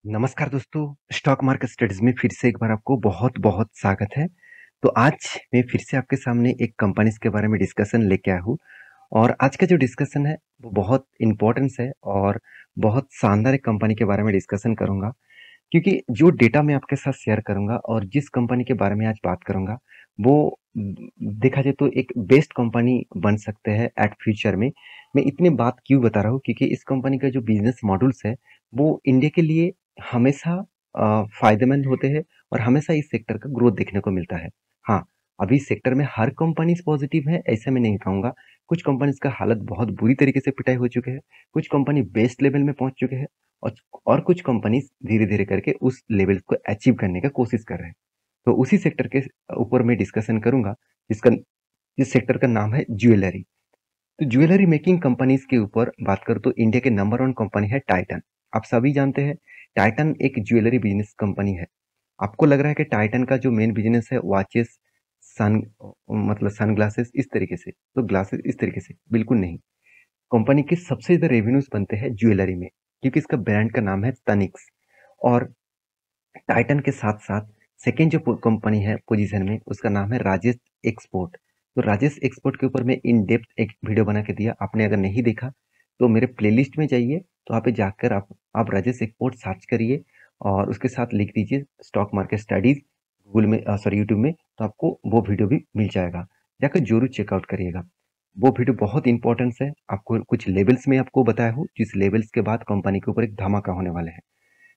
नमस्कार दोस्तों, stock market studies में फिर से एक बार आपको बहुत-बहुत स्वागत है। तो आज मैं फिर से आपके सामने एक कंपनीज़ के बारे में डिस्कशन लेके आया हूँ और आज का जो डिस्कशन है वो बहुत इम्पोर्टेंस है और बहुत शानदार एक कंपनी के बारे में डिस्कशन करूँगा। क्योंकि जो डेटा मैं आपके साथ शेयर करूँगा और जिस कंपनी के बारे में आज बात करूँगा, वो देखा जाए तो एक बेस्ट कंपनी बन सकते हैं एट फ्यूचर में। मैं इतनी बात क्यों बता रहा हूँ क्योंकि इस कंपनी का जो बिज़नेस मॉडल्स है, वो इंडिया के लिए हमेशा फ़ायदेमंद होते हैं और हमेशा इस सेक्टर का ग्रोथ देखने को मिलता है। हाँ, अभी इस सेक्टर में हर कंपनीज़ पॉज़िटिव है, ऐसा मैं नहीं कहूँगा। कुछ कंपनीज़ का हालत बहुत बुरी तरीके से पिटाई हो चुके हैं, कुछ कंपनी बेस्ट लेवल में पहुँच चुके हैं और और कुछ कंपनीज़ धीरे-धीरे करके उस लेवल को अचीव करने का कोशिश कर रहे हैं। तो उसी सेक्टर के ऊपर मैं डिस्कशन करूँगा, जिसका जिस सेक्टर का नाम है ज्वेलरी। तो ज्वेलरी मेकिंग कंपनीज़ के ऊपर बात करूँ तो इंडिया के नंबर 1 कंपनी है टाइटन। आप सभी जानते हैं, टाइटन एक ज्वेलरी बिज़नेस कंपनी है। आपको लग रहा है कि टाइटन का जो मेन बिज़नेस है वॉचेस, सन मतलब सनग्लासेस इस तरीके से, तो ग्लासेस इस तरीके से, बिल्कुल नहीं। कंपनी के सबसे ज़्यादा रेवेन्यूज़ बनते हैं ज्वेलरी में, क्योंकि इसका ब्रांड का नाम है तनिक्स और टाइटन के साथ-साथ सेकंड जो कंपनी है पोजीशन में उसका नाम है राजेश एक्सपोर्ट। तो राजेश एक्सपोर्ट के ऊपर मैं इन डेप्थ एक वीडियो बना के दिया। आपने अगर नहीं देखा तो मेरे प्लेलिस्ट में जाइए, तो वहाँ पे जाकर आप राजेश एक्सपोर्ट सर्च करिए और उसके साथ लिख दीजिए स्टॉक मार्केट स्टडीज़ गूगल में सॉरी यूट्यूब में, तो आपको वो वीडियो भी मिल जाएगा। जाकर ज़रूर चेकआउट करिएगा। वो वीडियो बहुत इम्पोर्टेंस है। आपको कुछ लेवल्स मैं आपको बताया हूँ, जिस लेवल्स के बाद कंपनी के ऊपर एक धमाका होने वाला है।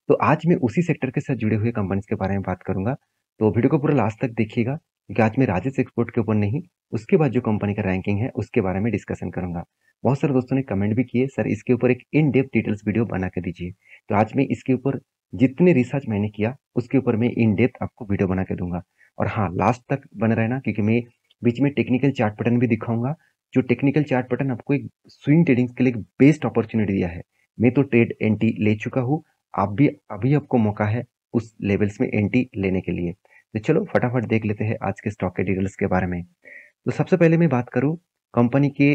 तो आज मैं उसी सेक्टर के साथ जुड़े हुए कंपनीज के बारे में बात करूंगा। तो वीडियो को पूरा लास्ट तक देखिएगा क्योंकि आज मैं राजेश एक्सपोर्ट के ऊपर नहीं, उसके बाद जो कंपनी का रैंकिंग है उसके बारे में डिस्कशन करूंगा। बहुत सारे दोस्तों ने कमेंट भी किए, सर इसके ऊपर एक इन डेप्थ डिटेल्स वीडियो बना के दीजिए। तो आज मैं इसके ऊपर जितने रिसर्च मैंने किया उसके ऊपर मैं इन डेप्थ आपको वीडियो बना के दूंगा। और हाँ, लास्ट तक बने रहना क्योंकि मैं बीच में टेक्निकल चार्ट पैटर्न भी दिखाऊंगा। जो टेक्निकल चार्ट पैटर्न आपको एक स्विंग ट्रेडिंग के लिए एक बेस्ट अपॉर्चुनिटी दिया है। मैं तो ट्रेड एंटी ले चुका हूँ, आप भी अभी आपको मौका है उस लेवल्स में एंट्री लेने के लिए। तो चलो फटाफट देख लेते हैं आज के स्टॉक के डिटेल्स के बारे में। तो सबसे पहले मैं बात करूँ कंपनी के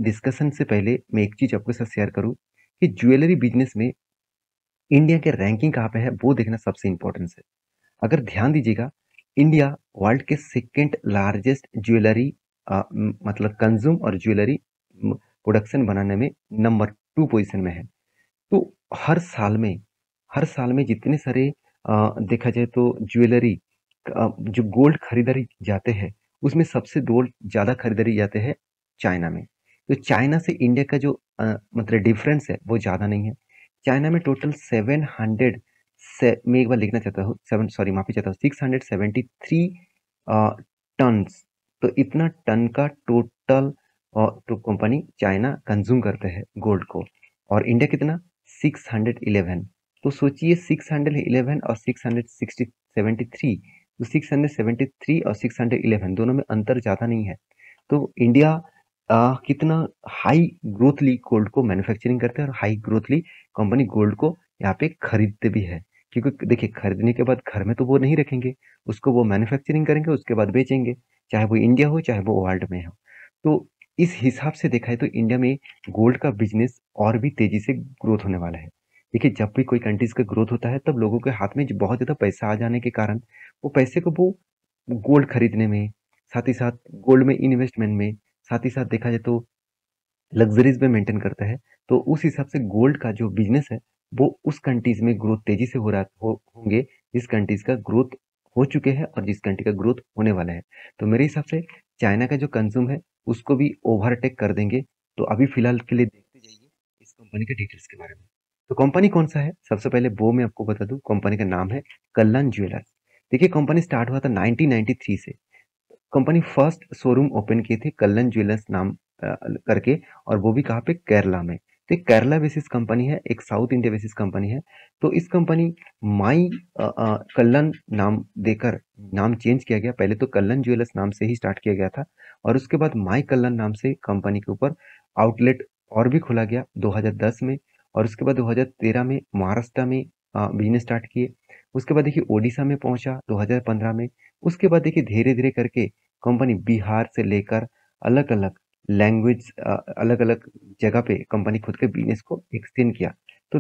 डिस्कशन से पहले मैं एक चीज आपके साथ शेयर करूँ कि ज्वेलरी बिजनेस में इंडिया के रैंकिंग कहाँ पे है वो देखना सबसे इम्पोर्टेंट है। अगर ध्यान दीजिएगा, इंडिया वर्ल्ड के सेकेंड लार्जेस्ट ज्वेलरी मतलब कंज्यूम और ज्वेलरी प्रोडक्शन बनाने में नंबर 2 पोजीशन में है। तो हर साल में जितने सारे देखा जाए तो ज्वेलरी जो गोल्ड खरीदारी जाते हैं उसमें सबसे गोल्ड ज़्यादा खरीदारी जाते हैं चाइना में। तो चाइना से इंडिया का जो मतलब डिफरेंस है वो ज़्यादा नहीं है। चाइना में टोटल 700 से मैं एक बार लिखना चाहता हूँ, सेवन सॉरी माफी चाहता हूँ, 673 टन्स। तो इतना टन का टोटल तो कंपनी चाइना कंज्यूम करते हैं गोल्ड को और इंडिया कितना 611। तो सोचिए 611 और 673, तो 673 और 611 दोनों में अंतर ज़्यादा नहीं है। तो इंडिया कितना हाई ग्रोथली गोल्ड को मैन्युफैक्चरिंग करते हैं और हाई ग्रोथली कंपनी गोल्ड को यहाँ पे खरीदते भी है। क्योंकि देखिए खरीदने के बाद घर में तो वो नहीं रखेंगे, उसको वो मैन्युफैक्चरिंग करेंगे, उसके बाद बेचेंगे, चाहे वो इंडिया हो चाहे वो वर्ल्ड में हो। तो इस हिसाब से देखा है तो इंडिया में गोल्ड का बिजनेस और भी तेजी से ग्रोथ होने वाला है। देखिए जब भी कोई कंट्रीज का ग्रोथ होता है तब लोगों के हाथ में बहुत ज़्यादा पैसा आ जाने के कारण वो पैसे को वो गोल्ड खरीदने में, साथ ही साथ गोल्ड में इन्वेस्टमेंट में, साथ ही साथ देखा जाए तो लग्जरीज में मेंटेन करता है। तो उस हिसाब से गोल्ड का जो बिजनेस है वो उस कंट्रीज में ग्रोथ तेजी से हो रहा होंगे जिस कंट्रीज का ग्रोथ हो चुके हैं और जिस कंट्री का ग्रोथ होने वाला है। तो मेरे हिसाब से चाइना का जो कंज्यूम है उसको भी ओवरटेक कर देंगे। तो अभी फिलहाल के लिए देखते जाइए इस कंपनी के डिटेल्स के बारे में। तो कंपनी कौन सा है सबसे पहले वो मैं आपको बता दूं। कंपनी का नाम है कल्याण ज्वेलर्स। देखिए कंपनी स्टार्ट हुआ था 1993 से। कंपनी फर्स्ट शोरूम ओपन किए थे कल्याण ज्वेलर्स नाम करके, और वो भी कहाँ पे केरला में। तो एक केरला बेसिस कंपनी है, एक साउथ इंडिया बेसिस कंपनी है। तो इस कंपनी माई कल्याण नाम देकर नाम चेंज किया गया। पहले तो कल्याण ज्वेलर्स नाम से ही स्टार्ट किया गया था और उसके बाद माई कल्याण नाम से कंपनी के ऊपर आउटलेट और भी खोला गया 2010 में। और उसके बाद 2013 में महाराष्ट्र में बिजनेस स्टार्ट किए। उसके बाद देखिए ओडिशा में पहुंचा 2015 में। उसके बाद देखिए धीरे धीरे करके कंपनी बिहार से लेकर अलग अलग लैंग्वेज अलग अलग जगह पे कंपनी खुद के बिजनेस को एक्सटेंड किया। तो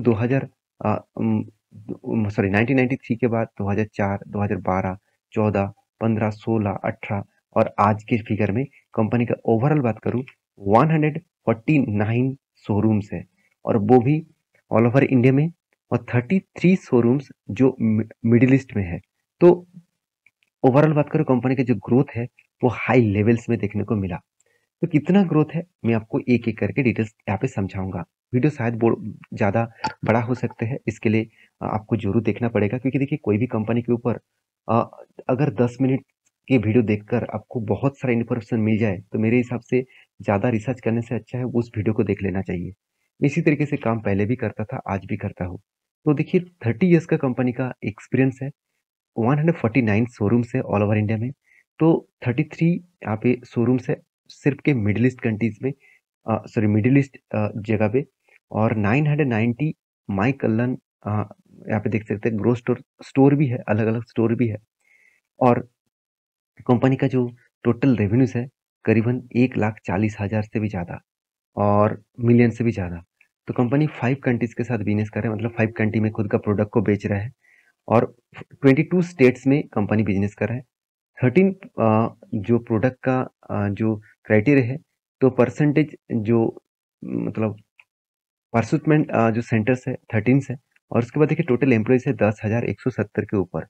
सॉरी 1993 के बाद 2004, 2012, 14, 15, 16, 18 और आज के फिगर में कंपनी का ओवरऑल बात करूं 149 शोरूम्स है और वो भी ऑल ओवर इंडिया में और 33 शोरूम्स जो मिडिल ईस्ट में है। तो ओवरऑल बात करूं कंपनी का जो ग्रोथ है वो हाई लेवल्स में देखने को मिला। तो कितना ग्रोथ है मैं आपको एक एक करके डिटेल्स यहाँ पे समझाऊंगा। वीडियो शायद ज़्यादा बड़ा हो सकते हैं, इसके लिए आपको जरूर देखना पड़ेगा, क्योंकि देखिए कोई भी कंपनी के ऊपर अ, अगर 10 मिनट के वीडियो देखकर आपको बहुत सारा इन्फॉर्मेशन मिल जाए तो मेरे हिसाब से ज़्यादा रिसर्च करने से अच्छा है उस वीडियो को देख लेना चाहिए। इसी तरीके से काम पहले भी करता था, आज भी करता हूँ। तो देखिए 30 ईयर्स का कंपनी का एक्सपीरियंस है, 149 शोरूम्स है ऑल ओवर इंडिया में। तो 33 यहाँ पे शोरूम्स है सिर्फ के मिडिल ईस्ट कंट्रीज में, सॉरी मिडिल ईस्ट जगह पे, और 990 माई कल्लन यहाँ पे देख सकते हैं ग्रो स्टोर भी है, अलग अलग स्टोर भी है। और कंपनी का जो टोटल रेवेन्यूज है करीबन 1,40,000 से भी ज़्यादा और मिलियन से भी ज़्यादा। तो कंपनी 5 कंट्रीज के साथ बिजनेस कर रहा है, मतलब 5 कंट्री में खुद का प्रोडक्ट को बेच रहा है और 22 स्टेट्स में कंपनी बिजनेस कर रहा है। 13 जो प्रोडक्ट का जो क्राइटेरिया है, तो परसेंटेज जो मतलब परसुटमेंट जो सेंटर्स है 13 है और उसके बाद देखिए टोटल एम्प्लॉइज है 10,170 के ऊपर।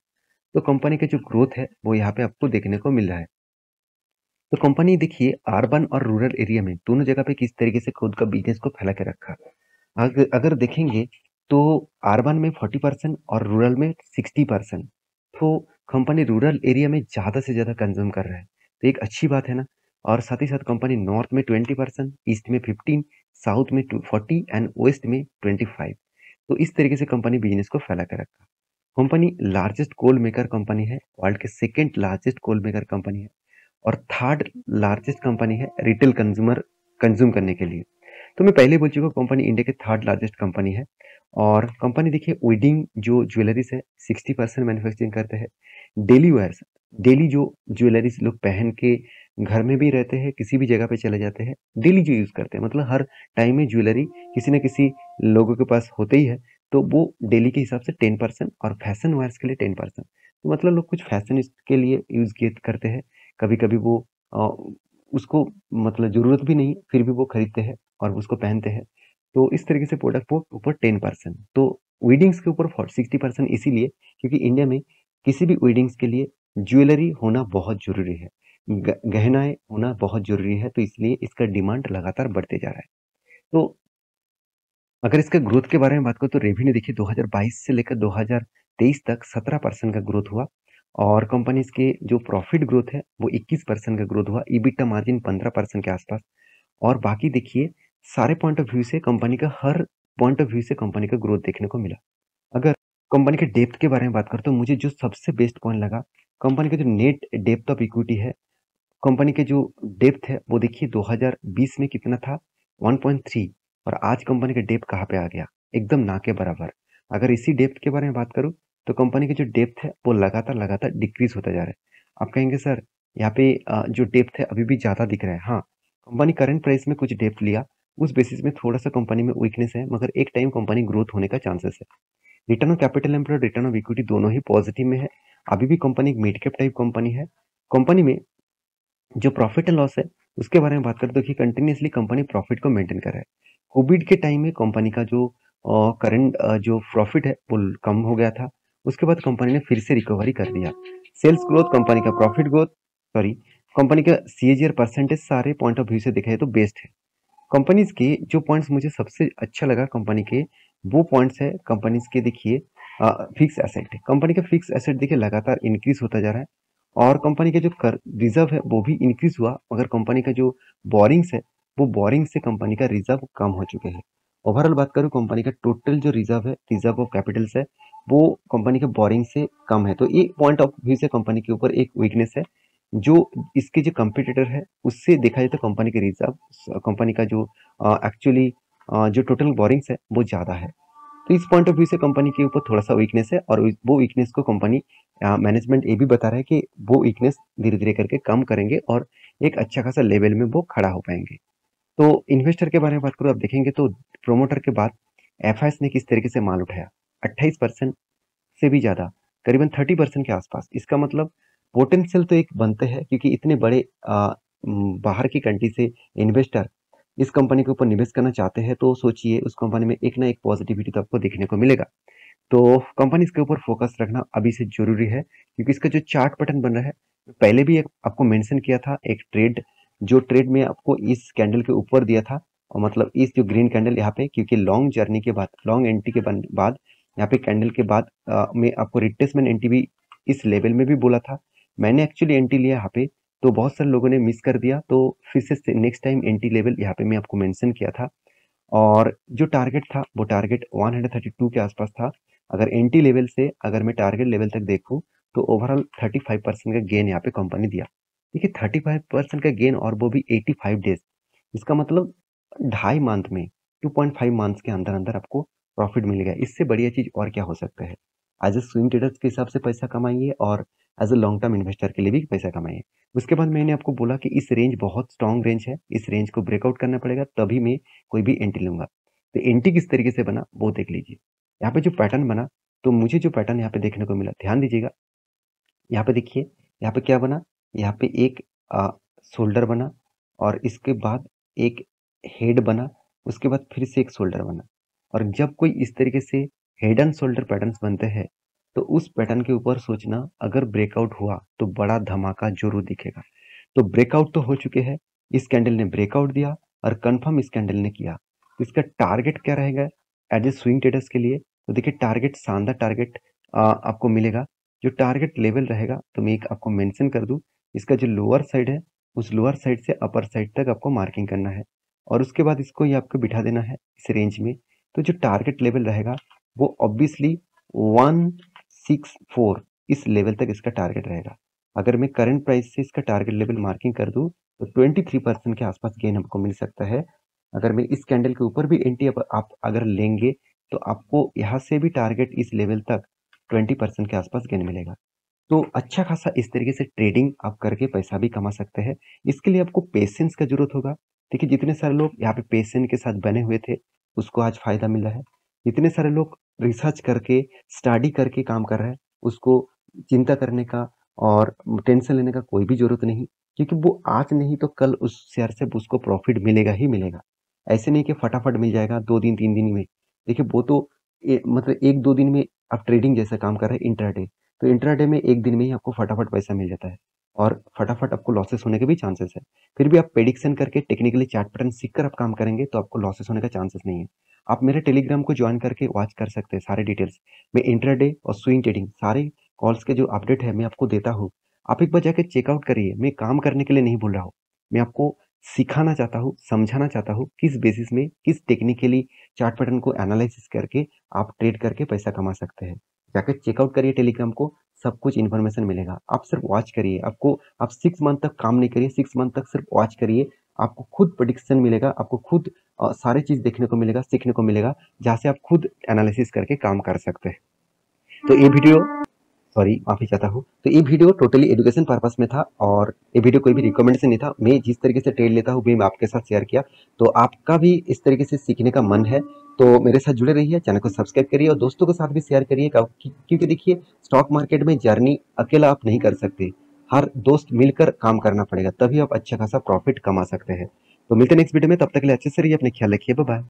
तो कंपनी का जो ग्रोथ है वो यहाँ पे आपको देखने को मिल रहा है। तो कंपनी देखिए अर्बन और रूरल एरिया में दोनों जगह पे किस तरीके से खुद का बिजनेस को फैला के रखा। अगर देखेंगे तो अर्बन में 40% और रूरल में 60%। तो कंपनी रूरल एरिया में ज़्यादा से ज़्यादा कंज्यूम कर रहा है, तो एक अच्छी बात है ना। और साथ ही साथ कंपनी नॉर्थ में 20%, ईस्ट में 15, साउथ में 40 एंड वेस्ट में 25। तो इस तरीके से कंपनी बिजनेस को फैला कर रखा। Company largest coal maker company है, वर्ल्ड के second largest coal maker company है और थर्ड लार्जेस्ट कंपनी है रिटेल कंज्यूमर कंज्यूम करने के लिए। तो मैं पहले बोल चुका हूँ कंपनी इंडिया के थर्ड लार्जेस्ट कंपनी है। और कंपनी देखिए वेडिंग जो ज्वेलरीज है 60% मैन्युफैक्चरिंग करते हैं। डेली वेयर्स, डेली जो ज्वेलरीज लोग पहन के घर में भी रहते हैं, किसी भी जगह पे चले जाते हैं, डेली जो यूज करते हैं, मतलब हर टाइम में ज्वेलरी किसी न किसी लोगों के पास होते ही है। तो वो डेली के हिसाब से 10% और फैशन वेयर्स के लिए 10%। तो मतलब लोग कुछ फैशन के लिए यूज करते हैं, कभी कभी वो अ, उसको मतलब जरूरत भी नहीं फिर भी वो खरीदते हैं और उसको पहनते हैं। तो इस तरीके से प्रोडक्ट वो ऊपर 10%। तो वेडिंग्स के ऊपर 60% इसीलिए क्योंकि इंडिया में किसी भी वेडिंग्स के लिए ज्वेलरी होना बहुत जरूरी है, गहनाएं होना बहुत जरूरी है, तो इसलिए इसका डिमांड लगातार बढ़ते जा रहा है। तो अगर इसका ग्रोथ के बारे में बात करूं तो रेवेन्यू देखिए 2022 से लेकर 2023 तक 17% का ग्रोथ हुआ और कंपनीज के जो प्रॉफिट ग्रोथ है वो 21% का ग्रोथ हुआ, ईबिटा मार्जिन 15% के आसपास। और बाकी देखिए सारे पॉइंट ऑफ व्यू से कंपनी का हर पॉइंट ऑफ व्यू से कंपनी का ग्रोथ देखने को मिला। अगर कंपनी के डेप्थ के बारे में बात करें तो मुझे जो सबसे बेस्ट पॉइंट लगा, कंपनी का जो नेट डेप्थ ऑफ इक्विटी है, कंपनी के जो डेप्थ है वो देखिए 2020 में कितना था 1.3 और आज कंपनी का डेप्थ कहाँ पे आ गया, एकदम ना के बराबर। अगर इसी डेप्थ के बारे में बात करूं तो कंपनी की जो डेप्थ है वो लगातार लगातार डिक्रीज होता जा रहा है। आप कहेंगे सर यहाँ पे जो डेप्थ है अभी भी ज्यादा दिख रहा है। हाँ, कंपनी करंट प्राइस में कुछ डेप्थ लिया, उस बेसिस में थोड़ा सा कंपनी में वीकनेस है, मगर एक टाइम कंपनी ग्रोथ होने का चांसेस है। Return on capital employed, return on equity दोनों ही पॉजिटिव में है। अभी भी कंपनी एक मिड कैप टाइप कंपनी है। कंपनी में जो प्रॉफिट एंड लॉस है उसके बारे में बात करें तो कंटिन्यूसली कंपनी प्रॉफिट को मेंटेन कर रहा है। कोविड के टाइम में कंपनी का जो करंट जो प्रॉफिट है वो कम हो गया था, उसके बाद कंपनी ने फिर से रिकवरी कर दिया। सेल्स ग्रोथ, कंपनी का प्रॉफिट ग्रोथ, सॉरी कंपनी का सीएजीआर परसेंटेज सारे पॉइंट ऑफ व्यू से देखा जाए तो बेस्ट है। कंपनीज के जो पॉइंट्स मुझे सबसे अच्छा लगा कंपनी के, वो पॉइंट्स है कंपनीज के देखिए फिक्स एसेट। कंपनी का फिक्स एसेट देखिए लगातार इंक्रीज होता जा रहा है और कंपनी का जो कर रिजर्व है वो भी इंक्रीज हुआ, मगर कंपनी का जो बोरिंग्स है वो बोरिंग से कंपनी का रिजर्व कम हो चुके हैं। ओवरऑल बात करूँ कंपनी का टोटल जो रिजर्व है, रिजर्व ऑफ कैपिटल्स है, वो कंपनी के बोरिंग से कम है। तो ये पॉइंट ऑफ व्यू से कंपनी के ऊपर एक वीकनेस है। जो इसके जो कंपटीटर है उससे देखा जाए तो कंपनी के रिजर्व, कंपनी का जो एक्चुअली जो टोटल बोरिंग्स है वो ज़्यादा है। तो इस पॉइंट ऑफ व्यू से कंपनी के ऊपर थोड़ा सा वीकनेस है और वो वीकनेस को कंपनी मैनेजमेंट ये भी बता रहा है कि वो वीकनेस धीरे धीरे करके कम करेंगे और एक अच्छा खासा लेवल में वो खड़ा हो पाएंगे। तो इन्वेस्टर के बारे में बात करूँ, आप देखेंगे तो प्रोमोटर के बाद एफआईएस ने किस तरीके से माल उठाया, 28%, उससे भी ज़्यादा, करीबन 30% के आसपास। इसका मतलब पोटेंशियल तो एक बनते हैं, क्योंकि इतने बड़े बाहर की कंट्री से इन्वेस्टर इस कंपनी के ऊपर निवेश करना चाहते हैं, तो सोचिए उस कंपनी में एक ना एक पॉजिटिविटी तो आपको देखने को मिलेगा। तो कंपनी इसके ऊपर फोकस रखना अभी से ज़रूरी है, क्योंकि इसका जो चार्ट पैटर्न बन रहा है, पहले भी एक आपको मेंशन किया था, एक ट्रेड, जो ट्रेड में आपको इस कैंडल के ऊपर दिया था, और मतलब इस जो ग्रीन कैंडल यहाँ पे, क्योंकि लॉन्ग जर्नी के बाद, लॉन्ग एंट्री के बाद यहाँ पे कैंडल के बाद में आपको रिट्रेसमेंट एंट्री भी इस लेवल में भी बोला था। मैंने एक्चुअली एंट्री लिया यहाँ पे, तो बहुत सारे लोगों ने मिस कर दिया, तो फिर से नेक्स्ट टाइम एंट्री लेवल यहाँ पे मैं आपको मेंशन किया था। और जो टारगेट था वो टारगेट 132 के आसपास था। अगर एंट्री लेवल से अगर मैं टारगेट लेवल तक देखूं, तो ओवरऑल 35% का गेन यहाँ पे कंपनी दिया। देखिए 35% का गेन, और वो भी 85 डेज। इसका मतलब 2.5 मंथ में, 2.5 मंथ्स के अंदर अंदर आपको प्रॉफिट मिल गया। इससे बढ़िया चीज और क्या हो सकता है। एज ए स्विंग ट्रेडर्स के हिसाब से पैसा कमाइए, और as a long term investor के लिए भी पैसा कमाइए। उसके बाद मैंने आपको बोला कि इस रेंज बहुत स्ट्रॉन्ग रेंज है, इस रेंज को ब्रेकआउट करना पड़ेगा, तभी मैं कोई भी एंट्री लूंगा। तो एंट्री किस तरीके से बना वो देख लीजिए। यहाँ पे जो पैटर्न बना, तो मुझे जो पैटर्न यहाँ पे देखने को मिला, ध्यान दीजिएगा। यहाँ पे देखिए, यहाँ पे क्या बना, यहाँ पे एक शोल्डर बना, और इसके बाद एक हेड बना, उसके बाद फिर से एक शोल्डर बना। और जब कोई इस तरीके से हेड एंड शोल्डर पैटर्न्स बनते हैं, तो उस पैटर्न के ऊपर सोचना, अगर ब्रेकआउट हुआ तो बड़ा धमाका जरूर दिखेगा। तो ब्रेकआउट तो हो चुके हैं, इस कैंडल ने ब्रेकआउट दिया, और कंफर्म इस कैंडल ने किया। तो इसका टारगेट क्या रहेगा एज ए स्विंग ट्रेडर्स के लिए? तो देखिए टारगेट, शानदार टारगेट आपको मिलेगा। जो टारगेट लेवल रहेगा, तो मैं एक आपको मेंशन कर दूं, इसका जो लोअर साइड है, उस लोअर साइड से अपर साइड तक आपको मार्किंग करना है, और उसके बाद इसको ये आपको बिठा देना है इस रेंज में। तो जो टारगेट लेवल रहेगा वो ऑब्वियसली 164, इस लेवल तक इसका टारगेट रहेगा। अगर मैं करंट प्राइस से इसका टारगेट लेवल मार्किंग कर दूं, तो 23% के आसपास गेन हमको मिल सकता है। अगर मैं इस कैंडल के ऊपर भी एंट्री आप अगर लेंगे, तो आपको यहाँ से भी टारगेट इस लेवल तक 20% के आसपास गेन मिलेगा। तो अच्छा खासा इस तरीके से ट्रेडिंग आप करके पैसा भी कमा सकते हैं। इसके लिए आपको पेशेंस का जरूरत होगा। देखिए जितने सारे लोग यहाँ पे पेशेंस के साथ बने हुए थे, उसको आज फायदा मिल रहा है। जितने सारे लोग रिसर्च करके, स्टडी करके काम कर रहे हैं, उसको चिंता करने का और टेंशन लेने का कोई भी जरूरत नहीं, क्योंकि वो आज नहीं तो कल उस शेयर से उसको प्रॉफिट मिलेगा ही मिलेगा। ऐसे नहीं कि फटाफट मिल जाएगा 2 दिन 3 दिन में। देखिए वो तो मतलब 1-2 दिन में आप ट्रेडिंग जैसा काम कर रहे हैं इंट्राडे, तो इंट्राडे में एक दिन में ही आपको फटाफट पैसा मिल जाता है, और फटाफट आपको लॉसेस होने के भी चांसेस है। फिर भी आप प्रेडिक्शन करके टेक्निकली चार्ट पैटर्न सीखकर आप काम करेंगे, तो आपको लॉसेस होने का चांसेस नहीं है। आप मेरे टेलीग्राम को ज्वाइन करके वॉच कर सकते हैं सारे डिटेल्स। मैं इंट्राडे और स्विंग ट्रेडिंग सारे कॉल्स के जो अपडेट है मैं आपको देता हूँ। आप एक बार जाकर चेकआउट करिए। मैं काम करने के लिए नहीं बोल रहा हूँ, मैं आपको सिखाना चाहता हूँ, समझाना चाहता हूँ, किस बेसिस में, किस टेक्निकली चार्ट पैटर्न को एनालिसिस करके आप ट्रेड करके पैसा कमा सकते हैं। जाकर चेकआउट करिए टेलीग्राम को, सब कुछ इन्फॉर्मेशन मिलेगा। आप सिर्फ वॉच करिए, आपको आप 6 मंथ तक काम नहीं करिए, 6 मंथ तक सिर्फ वॉच करिए। आपको खुद प्रेडिक्शन मिलेगा, आपको खुद सारी चीज देखने को मिलेगा, सीखने को मिलेगा, जहाँ से आप खुद एनालिसिस करके काम कर सकते हैं। तो ये वीडियो, सॉरी माफी चाहता हूँ, तो ये वीडियो टोटली एजुकेशन पर्पस में था, और ये वीडियो कोई भी रिकमेंडेशन नहीं था। मैं जिस तरीके से ट्रेड लेता हूँ भी मैं आपके साथ शेयर किया। तो आपका भी इस तरीके से सीखने का मन है, तो मेरे साथ जुड़े रहिए, चैनल को सब्सक्राइब करिए, और दोस्तों के साथ भी शेयर करिए, क्योंकि देखिए स्टॉक मार्केट में जर्नी अकेला आप नहीं कर सकते, हर दोस्त मिलकर काम करना पड़ेगा, तभी आप अच्छा खासा प्रॉफिट कमा सकते हैं। तो मिलते हैं नेक्स्ट वीडियो में, तब तक के लिए अच्छे से रहिए, अपने ख्याल रखिए, बाय बाय।